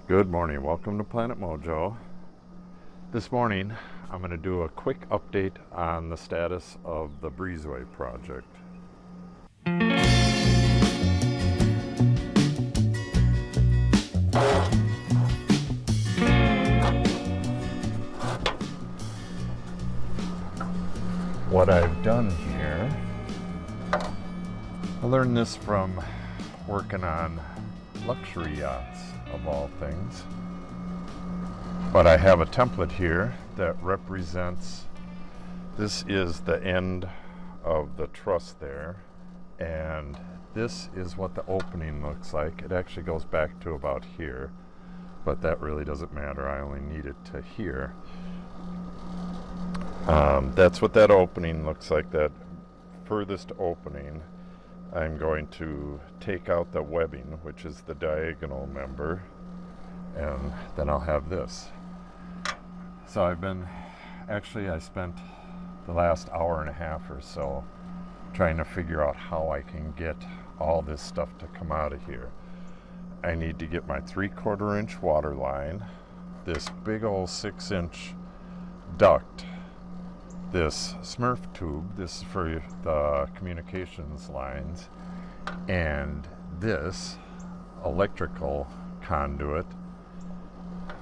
Good morning, welcome to Planet Mojo. This morning I'm going to do a quick update on the status of the breezeway project. What I've done here, I learned this from working on luxury yachts of all things. But I have a template here that represents, this is the end of the truss there, and this is what the opening looks like. It actually goes back to about here, but that really doesn't matter. I only need it to here. That's what that opening looks like, that furthest opening. I'm going to take out the webbing, which is the diagonal member, and then I'll have this. So I spent the last hour and a half or so trying to figure out how I can get all this stuff to come out of here. I need to get my 3/4 inch water line, this big old 6-inch duct, this Smurf tube, this is for the communications lines, and this electrical conduit.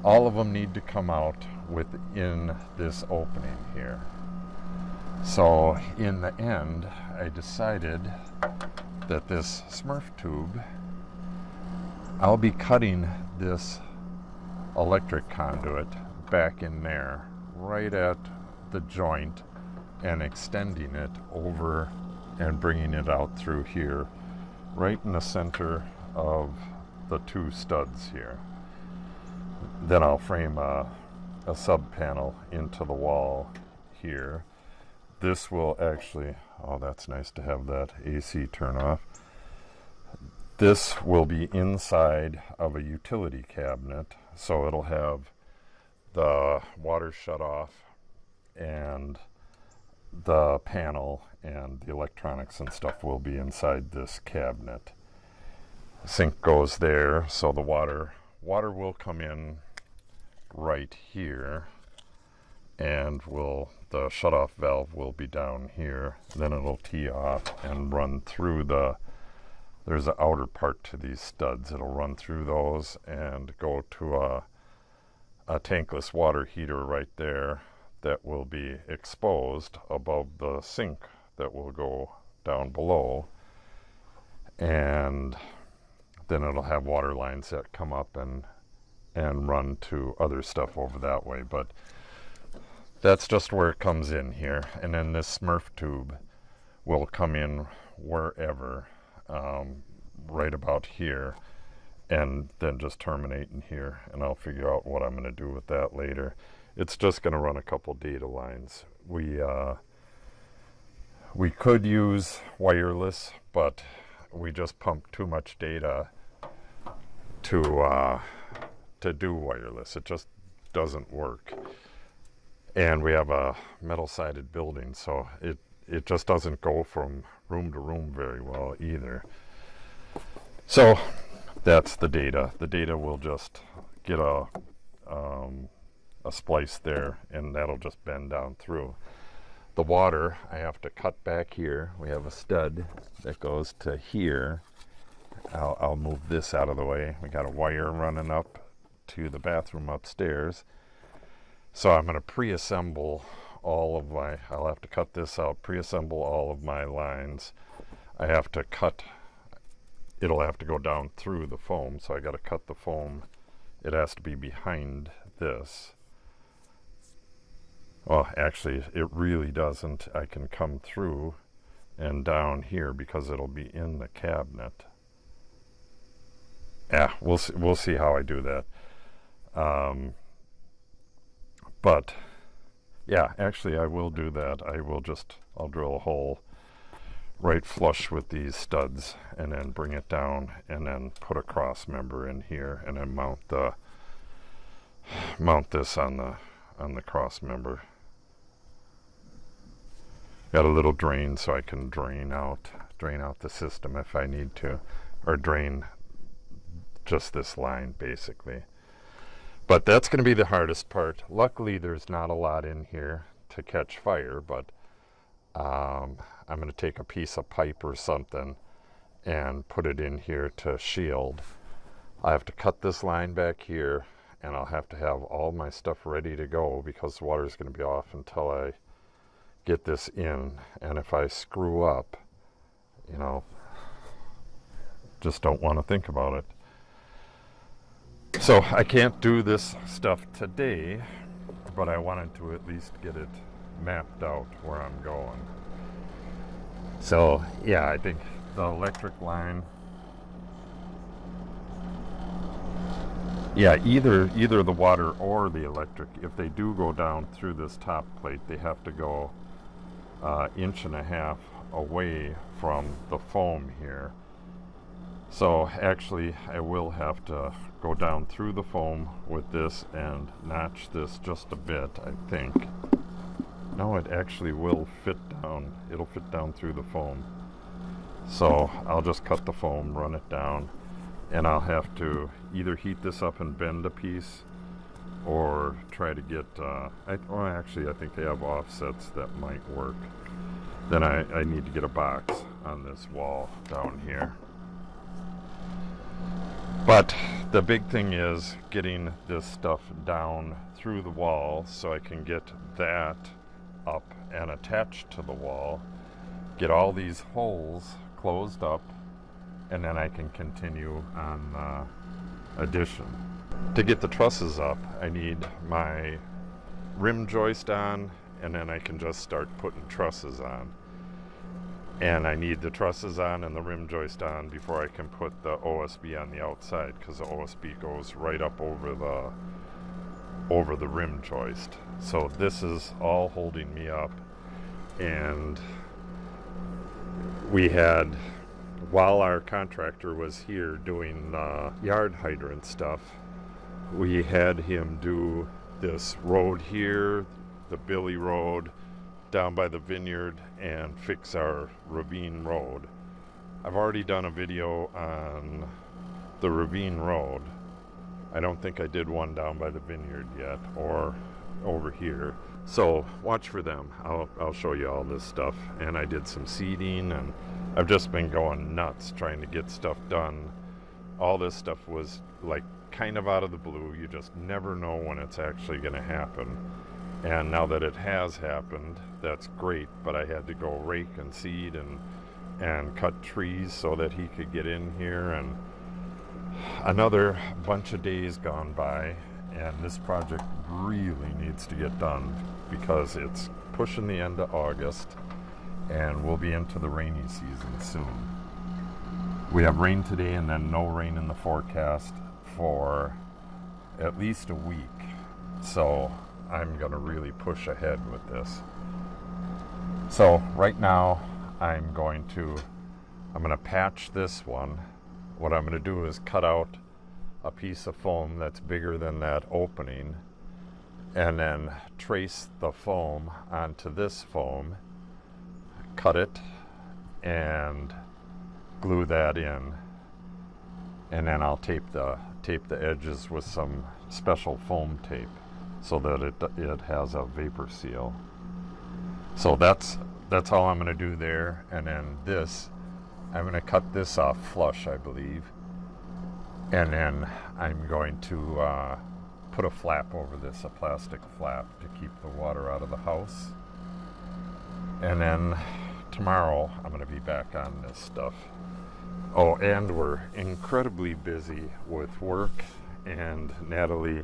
All of them need to come out within this opening here. So in the end, I decided that this Smurf tube, I'll be cutting this electric conduit back in there, right at the joint, and extending it over and bringing it out through here, right in the center of the two studs here. Then I'll frame a sub panel into the wall here. This will actually, oh, that's nice to have that AC turn off. This will be inside of a utility cabinet, so it'll have the water shut off and the panel and the electronics and stuff will be inside this cabinet. Sink goes there, so the water will come in right here, and the shutoff valve will be down here. Then it'll tee off and run through there's an outer part to these studs. It'll run through those and go to a tankless water heater right there that will be exposed above the sink that will go down below. And then it'll have water lines that come up and run to other stuff over that way. But that's just where it comes in here. And then this Smurf tube will come in wherever, right about here, and then just terminate in here. And I'll figure out what I'm going to do with that later. It's just going to run a couple data lines. We could use wireless, but we just pump too much data to do wireless. It just doesn't work. And we have a metal-sided building, so it just doesn't go from room to room very well either. So that's the data. The data will just get a splice there, and that'll just bend down through. The water, I have to cut back here. We have a stud that goes to here. I'll move this out of the way. We got a wire running up to the bathroom upstairs. So I'm going to pre-assemble I'll have to cut this out, pre-assemble all of my lines. I have to cut, it'll have to go down through the foam, so I got to cut the foam. It has to be behind this. Well, actually, it really doesn't. I can come through and down here because it'll be in the cabinet. Yeah, we'll see how I do that. But yeah, actually I will do that. I'll drill a hole right flush with these studs and then bring it down and then put a cross member in here and then mount this on the cross member. Got a little drain so I can drain out the system if I need to, or drain just this line basically. But that's going to be the hardest part. Luckily, there's not a lot in here to catch fire, but I'm going to take a piece of pipe or something and put it in here to shield. I have to cut this line back here, and I'll have to have all my stuff ready to go because the water is going to be off until I get this in. And if I screw up, you know, just don't want to think about it. So I can't do this stuff today, but I wanted to at least get it mapped out where I'm going. So yeah, I think the electric line, yeah, either the water or the electric, if they do go down through this top plate, they have to go 1.5 inches away from the foam here. So actually I will have to go down through the foam with this and notch this just a bit, I think. No, it actually will fit down. It'll fit down through the foam. So I'll just cut the foam, run it down, and I'll have to either heat this up and bend a piece or try to get, actually I think they have offsets that might work. Then I need to get a box on this wall down here. But the big thing is getting this stuff down through the wall so I can get that up and attached to the wall, get all these holes closed up, and then I can continue on addition. To get the trusses up, I need my rim joist on, and then I can just start putting trusses on. And I need the trusses on and the rim joist on before I can put the OSB on the outside, because the OSB goes right up over the rim joist. So this is all holding me up. And we had, while our contractor was here doing yard hydrant stuff, we had him do this road here, the Billy Road, down by the vineyard, and fix our ravine road. I've already done a video on the ravine road. I don't think I did one down by the vineyard yet, or over here. So watch for them. I'll show you all this stuff. And I did some seeding, and I've just been going nuts trying to get stuff done. All this stuff was like kind of out of the blue. You just never know when it's actually going to happen. And now that it has happened, that's great, but I had to go rake and seed and cut trees so that he could get in here, and another bunch of days gone by, and this project really needs to get done because it's pushing the end of August and we'll be into the rainy season soon. We have rain today and then no rain in the forecast for at least a week, so I'm going to really push ahead with this. So right now I'm going to patch this one. What I'm going to do is cut out a piece of foam that's bigger than that opening, and then trace the foam onto this foam, cut it, and glue that in. And then I'll tape the edges with some special foam tape, so that it has a vapor seal. So that's all I'm going to do there. And then this, I'm going to cut this off flush, I believe, and then I'm going to put a flap over this, a plastic flap, to keep the water out of the house. And then tomorrow I'm going to be back on this stuff. Oh, and we're incredibly busy with work, and Natalie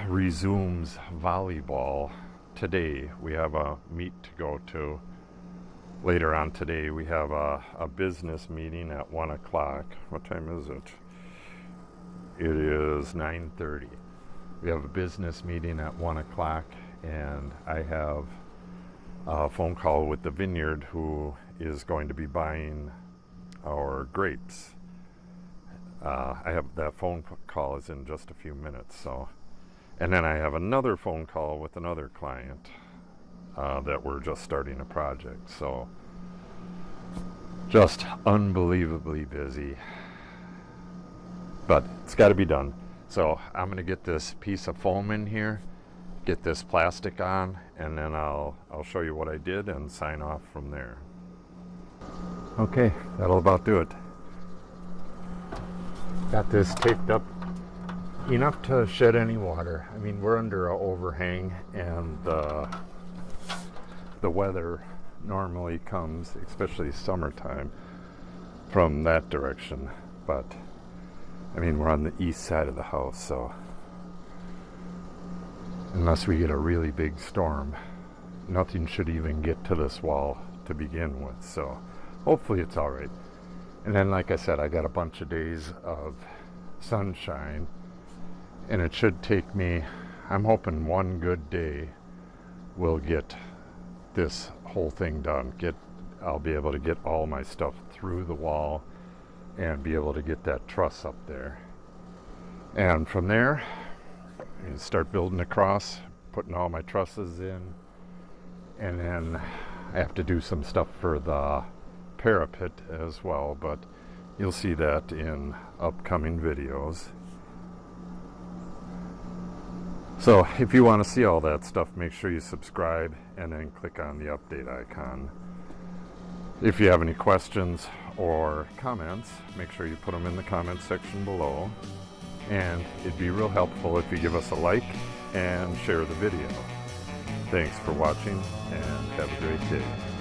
resumes volleyball today. We have a meet to go to later on today. We have a business meeting at 1 o'clock. What time is it? It is 9:30. We have a business meeting at 1 o'clock, and I have a phone call with the vineyard who is going to be buying our grapes. I have that phone call is in just a few minutes, so. And then I have another phone call with another client that we're just starting a project. So just unbelievably busy. But it's got to be done. So I'm going to get this piece of foam in here, get this plastic on, and then I'll show you what I did and sign off from there. Okay, that'll about do it. Got this taped up enough to shed any water. I mean, we're under an overhang, and the weather normally comes, especially summertime, from that direction. But I mean, we're on the east side of the house, so unless we get a really big storm, nothing should even get to this wall to begin with. So hopefully it's all right. And then, like I said, I got a bunch of days of sunshine, and it should take me, I'm hoping one good day will get this whole thing done. I'll be able to get all my stuff through the wall and be able to get that truss up there. And from there, I start building across, putting all my trusses in, and then I have to do some stuff for the parapet as well, but you'll see that in upcoming videos. So if you want to see all that stuff, make sure you subscribe and then click on the update icon. If you have any questions or comments, make sure you put them in the comment section below, and it'd be real helpful if you give us a like and share the video. Thanks for watching, and have a great day.